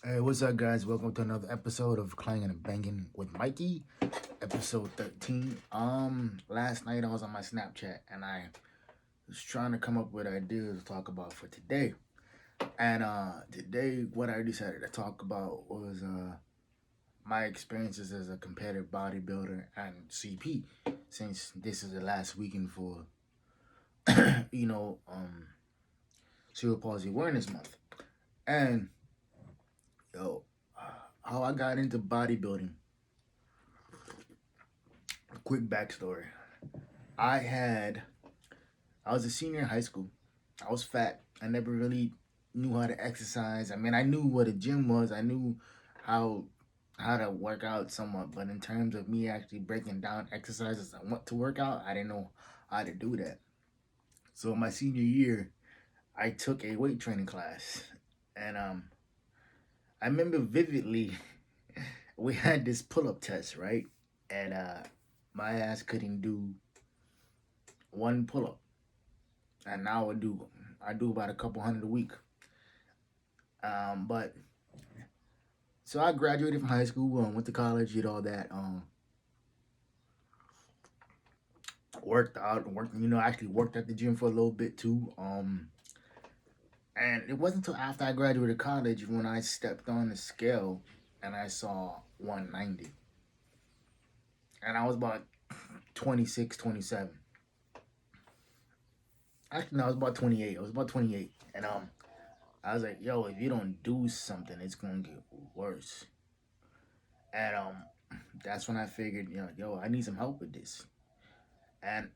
Hey, what's up, guys? Welcome to another episode of Clangin and Bangin with Mikey, episode 13. Last night I was on my Snapchat and I was trying to come up with ideas to talk about for today. And today, what I decided to talk about was my experiences as a competitive bodybuilder and CP, since this is the last weekend for you know cerebral palsy awareness month. And yo, how I got into bodybuilding. Quick backstory. I had I was a senior in high school. I was fat. I never really knew how to exercise. I mean, I knew what a gym was. I knew how how to work out somewhat, but in terms of me actually breaking down exercises I want to work out, I didn't know how to do that. So my senior year, I took a weight training class, and I remember vividly we had this pull up test, right? And my ass couldn't do one pull up, and now I do about a couple hundred a week. But so I graduated from high school, went to college, did all that. Worked out, worked. Actually worked at the gym for a little bit too. And it wasn't until after I graduated college when I stepped on the scale and I saw 190, and I was about 26, 27. Actually, no, I was about 28. I was about 28, and I was like, yo, if you don't do something, it's gonna get worse. And that's when I figured, yo, I need some help with this. And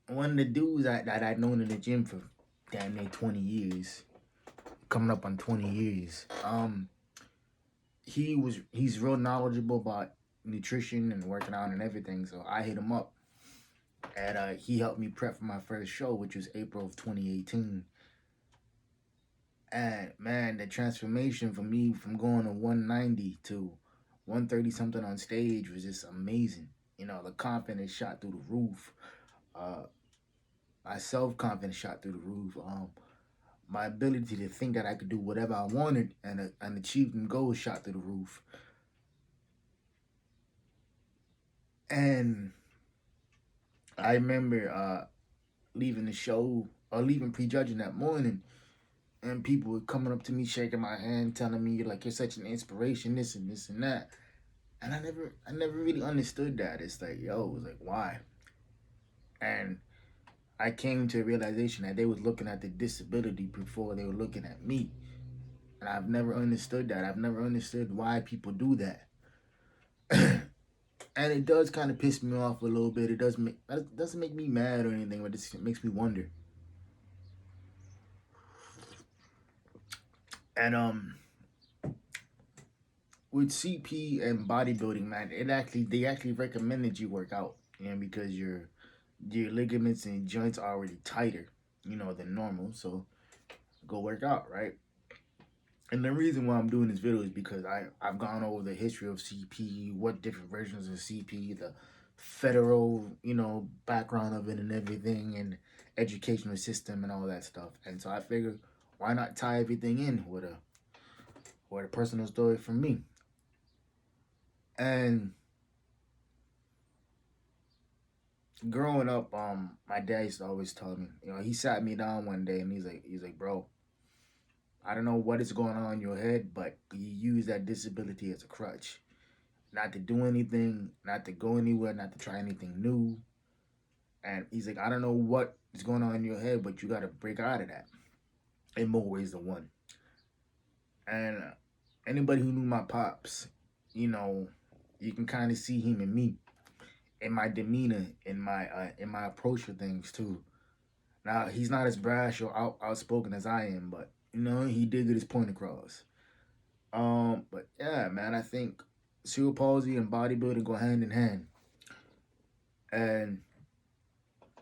one of the dudes that I'd known in the gym for damn near 20 years, coming up on 20 years, he's real knowledgeable about nutrition and working out and everything. So I hit him up, and he helped me prep for my first show, which was April of 2018. And man, the transformation for me from going to 190 to 130 something on stage was just amazing. The confidence shot through the roof. Uh, my self confidence shot through the roof. My ability to think that I could do whatever I wanted and achieve them goals shot through the roof. And I remember leaving the show or leaving prejudging that morning, and people were coming up to me, shaking my hand, telling me like you're such an inspiration, this and that. And I never really understood that. It's like, yo, it was like, why? And I came to a realization that they was looking at the disability before they were looking at me. And I've never understood that. I've never understood why people do that. And it does kind of piss me off a little bit. It doesn't make me mad or anything, but it makes me wonder. And with CP and bodybuilding, man, they actually recommended you work out, because your ligaments and joints are already tighter, than normal. So go work out, right? And the reason why I'm doing this video is because I've gone over the history of CP, what different versions of CP, the federal, background of it and everything, and educational system and all that stuff. And so I figured, why not tie everything in with a personal story from me? And growing up, my dad used to always tell me, he sat me down one day and he's like, bro, I don't know what is going on in your head, but you use that disability as a crutch. Not to do anything, not to go anywhere, not to try anything new. And he's like, I don't know what is going on in your head, but you got to break out of that in more ways than one. And anybody who knew my pops, you can kind of see him in me, in my demeanor, in my approach for things too. Now he's not as brash or outspoken as I am, but he did get his point across. But yeah, man, I think cerebral palsy and bodybuilding go hand in hand. And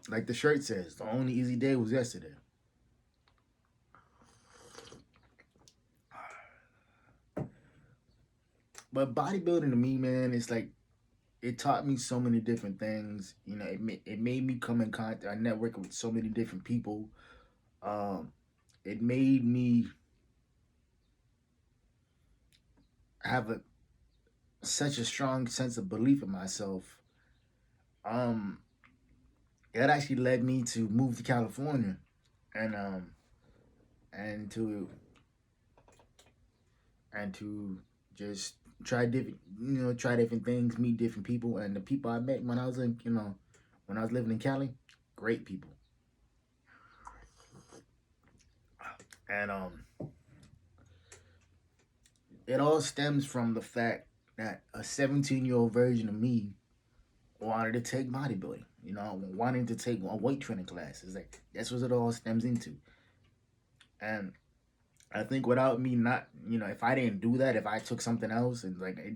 like the shirt says, the only easy day was yesterday. But bodybuilding to me, man, it's like it taught me so many different things. It made me come in contact. I networked with so many different people. Um, it made me have a such a strong sense of belief in myself. Um, it actually led me to move to California and and to and to just try different try different things, meet different people, and the people I met when I was in when I was living in Cali, great people. And it all stems from the fact that a 17-year-old version of me wanted to take bodybuilding, wanting to take a weight training class. It's like that's what it all stems into. And I think without me not, if I didn't do that, if I took something else, and like I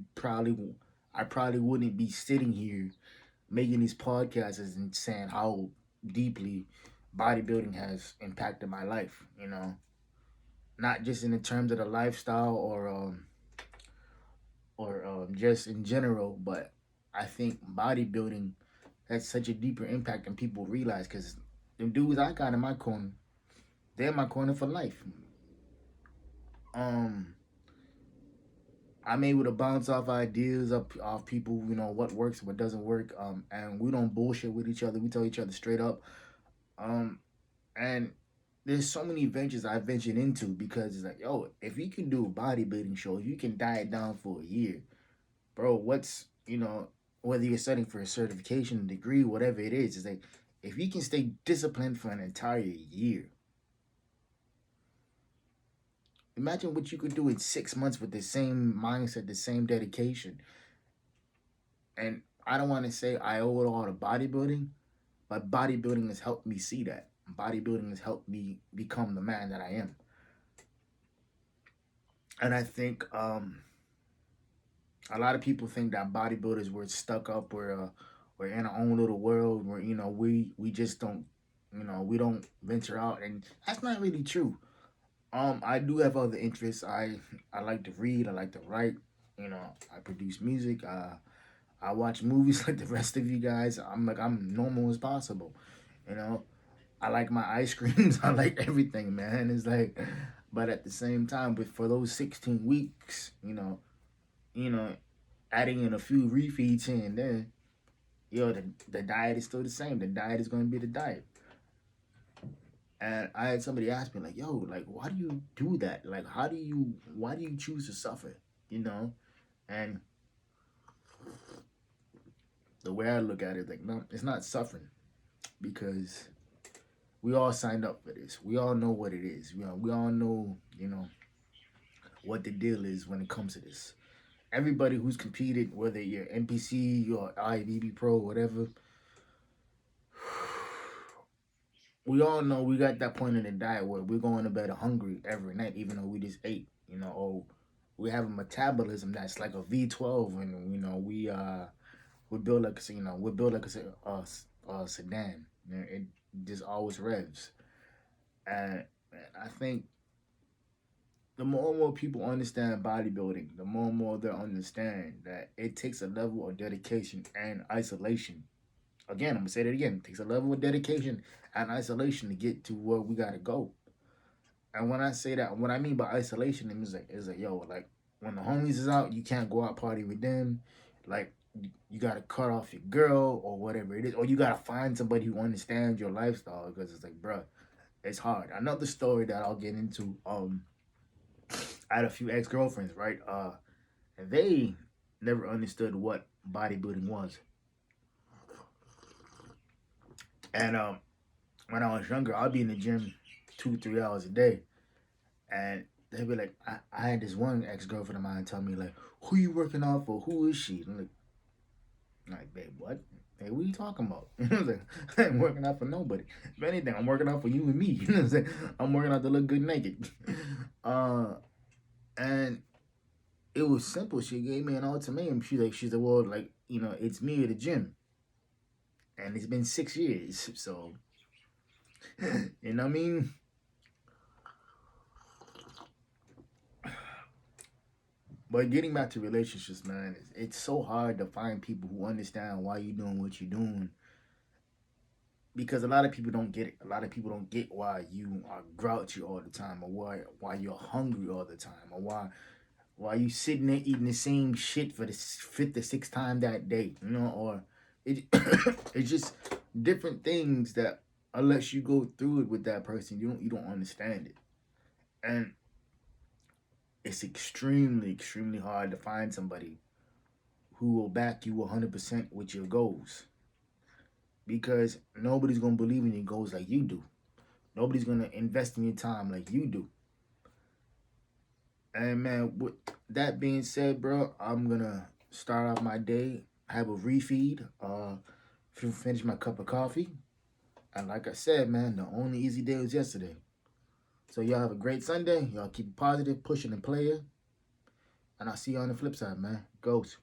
probably wouldn't be sitting here making these podcasts and saying how deeply bodybuilding has impacted my life. Not just in the terms of the lifestyle or just in general, but I think bodybuilding has such a deeper impact than people realize. Because the dudes I got in my corner, they're in my corner for life. Um, I'm able to bounce off ideas up off people, what works, what doesn't work, and we don't bullshit with each other. We tell each other straight up. Um, and there's so many ventures I ventured into because it's like, yo, if you can do a bodybuilding show, if you can diet down for a year, bro, whether you're studying for a certification, degree, whatever it is, it's like, if you can stay disciplined for an entire year, imagine what you could do in 6 months with the same mindset, the same dedication. And I don't want to say I owe it all to bodybuilding, but bodybuilding has helped me see that. Bodybuilding has helped me become the man that I am. And I think a lot of people think that bodybuilders were stuck up, we're in our own little world where we just don't we don't venture out, and that's not really true. I do have other interests. I like to read, I like to write, I produce music, I watch movies like the rest of you guys. I'm normal as possible, you know. I like my ice creams. I like everything, man. It's like, but at the same time, but for those 16 weeks, you know, adding in a few refeeds here and there, the diet is still the same. The diet is going to be the diet. And I had somebody ask me like, "Yo, like, why do you do that? Like, why do you choose to suffer? You know?" And the way I look at it, like, no, it's not suffering because we all signed up for this. We all know what it is. We all know, what the deal is when it comes to this. Everybody who's competed, whether you're NPC, or IBB Pro, whatever, we all know we got that point in the diet where we're going to bed hungry every night, even though we just ate, or we have a metabolism that's like a V12, and we build like we build like a sedan. It just always revs, and I think the more and more people understand bodybuilding, the more and more they'll understand that it takes a level of dedication and isolation. Again, I'm gonna say that again. It takes a level of dedication and isolation to get to where we gotta go. And when I say that, what I mean by isolation is like, yo, like when the homies is out, you can't go out party with them. Like you gotta cut off your girl or whatever it is, or you gotta find somebody who understands your lifestyle because it's like, bruh, it's hard. Another story that I'll get into. I had a few ex girlfriends, right? And they never understood what bodybuilding was. And when I was younger, I'd be in the gym 2 3 hours a day, and they'd be like, I had this one ex girlfriend of mine tell me like, "Who you working out for? Who is she?" And I'm like, babe, what? Hey, what are you talking about? I was like, I ain't working out for nobody. If anything, I'm working out for you and me. You know what I'm saying? I'm working out to look good naked. And it was simple. She gave me an ultimatum. She's like, well, like, it's me at the gym. And it's been 6 years. So, you know what I mean? But getting back to relationships, man, it's so hard to find people who understand why you're doing what you're doing. Because a lot of people don't get it. A lot of people don't get why you are grouchy all the time, or why you're hungry all the time, or while you sitting there eating the same shit for the fifth or sixth time that day, you know, or it it's just different things that unless you go through it with that person, you don't understand it. And it's extremely hard to find somebody who will back you 100% with your goals because nobody's gonna believe in your goals like you do. Nobody's gonna invest in your time like you do. And man, with that being said, bro, I'm gonna start off my day, have a refeed, finish my cup of coffee. And like I said, man, the only easy day was yesterday. So y'all have a great Sunday. Y'all keep it positive, pushing and playing. And I'll see you on the flip side, man. Ghost.